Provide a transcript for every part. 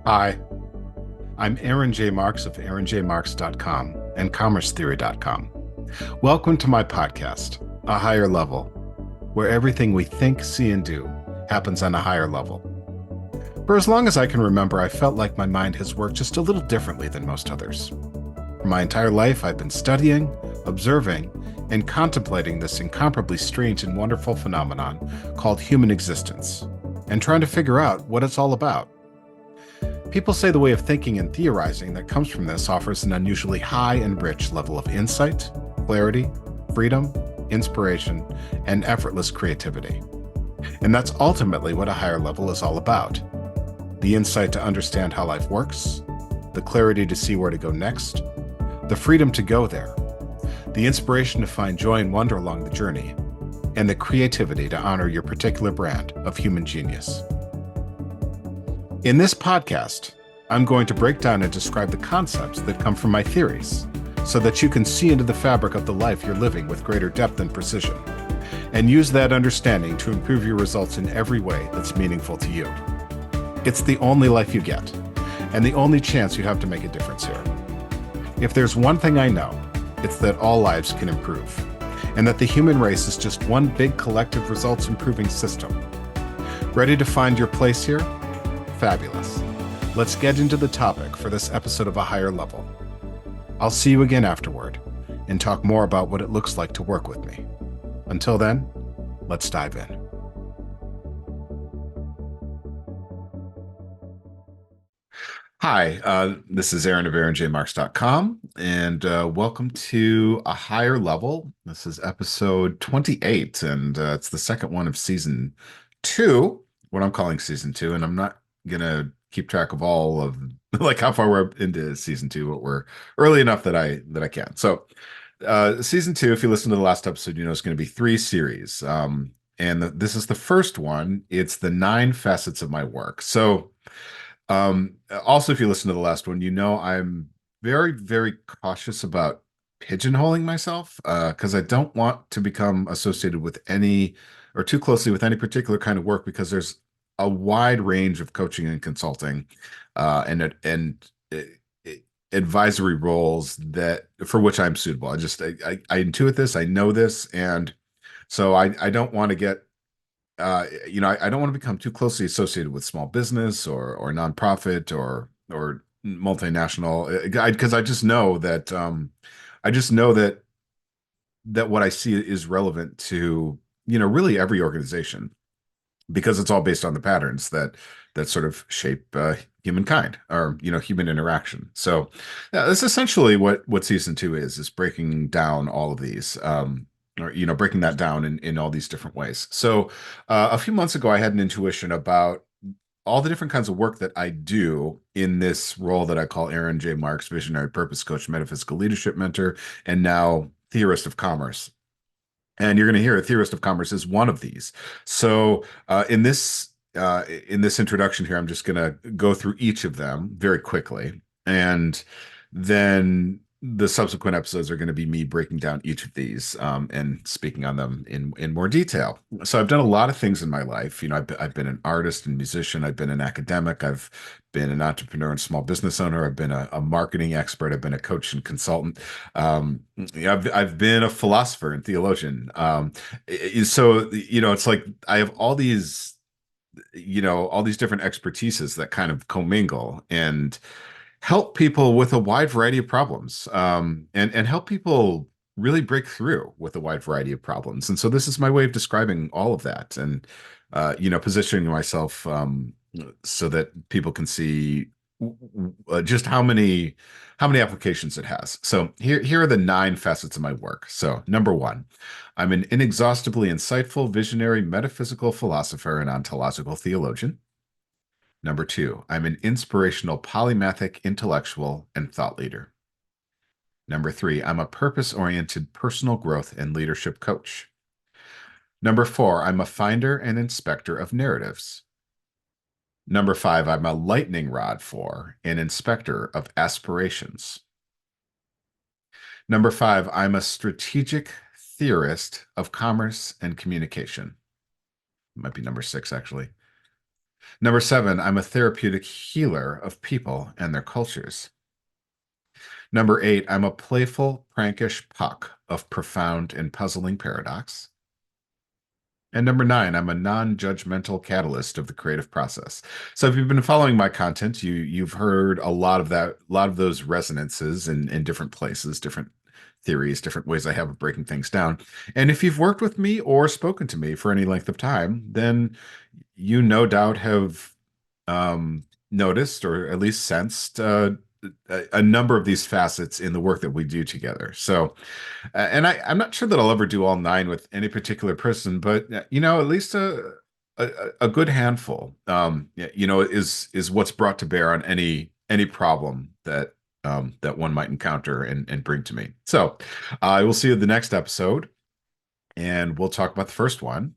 Hi, I'm Aaron J. Marks of aaronjmarks.com and commercetheory.com. Welcome to my podcast, A Higher Level, where everything we think, see, and do happens on a higher level. For as long as I can remember, I felt like my mind has worked just a little differently than most others. For my entire life, I've been studying, observing, and contemplating this incomparably strange and wonderful phenomenon called human existence, and trying to figure out what it's all about. People say the way of thinking and theorizing that comes from this offers an unusually high and rich level of insight, clarity, freedom, inspiration, and effortless creativity. And that's ultimately what a higher level is all about. The insight to understand how life works, the clarity to see where to go next, the freedom to go there, the inspiration to find joy and wonder along the journey, and the creativity to honor your particular brand of human genius. In this podcast, I'm going to break down and describe the concepts that come from my theories so that you can see into the fabric of the life you're living with greater depth and precision, and use that understanding to improve your results in every way that's meaningful to you. It's the only life you get, and the only chance you have to make a difference here. If there's one thing I know, it's that all lives can improve, and that the human race is just one big collective results improving system. Ready to find your place here? Fabulous. Let's get into the topic for this episode of A Higher Level. I'll see you again afterward and talk more about what it looks like to work with me. Until then, let's dive in. Hi, this is Aaron of aaronjmarks.com, and welcome to A Higher Level. This is episode 28, and it's the second one of season 2, what I'm calling season 2, and I'm not gonna keep track of all of like how far we're into season 2, but we're early enough that I can. So season 2, if you listen to the last episode, you know it's going to be 3 series. And this is the first one. It's the 9 facets of my work. So also, if you listen to the last one, you know I'm very, very cautious about pigeonholing myself because I don't want to become associated with any or too closely with any particular kind of work, because there's a wide range of coaching and consulting and advisory roles that for which I'm suitable. I intuit this, I know this, and so I don't want to get I don't want to become too closely associated with small business or nonprofit or multinational, because I just know that what I see is relevant to really every organization, because it's all based on the patterns that sort of shape humankind, or human interaction. So yeah, that's essentially what season 2 is breaking down all of these, or breaking that down in all these different ways. So a few months ago, I had an intuition about all the different kinds of work that I do in this role that I call Aaron J. Marks, visionary purpose coach, metaphysical leadership mentor, and now theorist of commerce. And you're going to hear a theorist of commerce is one of these. So in this introduction here, I'm just going to go through each of them very quickly, and then the subsequent episodes are going to be me breaking down each of these, and speaking on them in more detail. So I've done a lot of things in my life. I've been an artist and musician. I've been an academic. I've been an entrepreneur and small business owner. I've been a marketing expert. I've been a coach and consultant. I've been a philosopher and theologian. So it's like I have all these different expertises that kind of commingle and help people with a wide variety of problems, and help people really break through with a wide variety of problems. And so this is my way of describing all of that, and positioning myself so that people can see just how many applications it has. So here are the 9 facets of my work. So number 1, I'm an inexhaustibly insightful, visionary, metaphysical philosopher and ontological theologian. Number 2, I'm an inspirational, polymathic intellectual and thought leader. Number 3, I'm a purpose-oriented personal growth and leadership coach. Number 4, I'm a finder and inspector of narratives. Number 5, I'm a lightning rod for and inspector of aspirations. Number 5, I'm a strategic theorist of commerce and communication. Might be number 6, actually. Number 7, I'm a therapeutic healer of people and their cultures. Number 8, I'm a playful, prankish puck of profound and puzzling paradox. And number 9, I'm a non-judgmental catalyst of the creative process. So if you've been following my content, you've heard a lot of that, a lot of those resonances in different places, different theories, different ways I have of breaking things down. And if you've worked with me or spoken to me for any length of time, then you no doubt have noticed or at least sensed a number of these facets in the work that we do together. So and I'm not sure that I'll ever do all 9 with any particular person, but at least a, a good handful, is what's brought to bear on any problem that one might encounter and bring to me. So I will see you in the next episode, and we'll talk about the first one,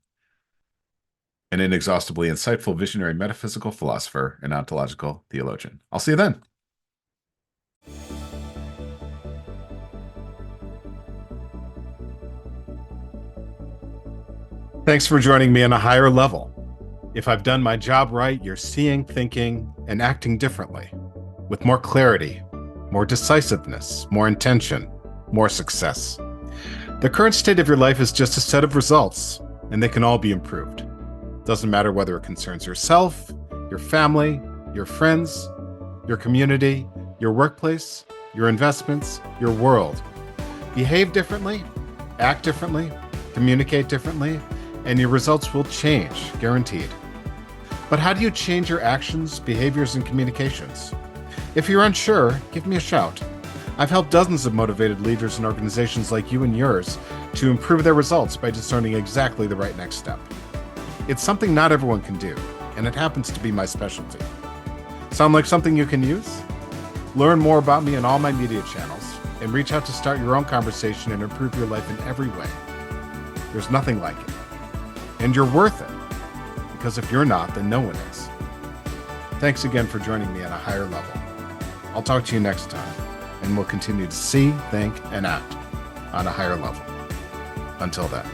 an inexhaustibly insightful visionary metaphysical philosopher and ontological theologian. I'll see you then. Thanks for joining me on a higher level. If I've done my job right, you're seeing, thinking, and acting differently, with more clarity, more decisiveness, more intention, more success. The current state of your life is just a set of results, and they can all be improved. Doesn't matter whether it concerns yourself, your family, your friends, your community, your workplace, your investments, your world. Behave differently, act differently, communicate differently, and your results will change, guaranteed. But how do you change your actions, behaviors, and communications? If you're unsure, give me a shout. I've helped dozens of motivated leaders and organizations like you and yours to improve their results by discerning exactly the right next step. It's something not everyone can do, and it happens to be my specialty. Sound like something you can use? Learn more about me on all my media channels, and reach out to start your own conversation and improve your life in every way. There's nothing like it. And you're worth it, because if you're not, then no one is. Thanks again for joining me on a higher level. I'll talk to you next time, and we'll continue to see, think, and act on a higher level. Until then.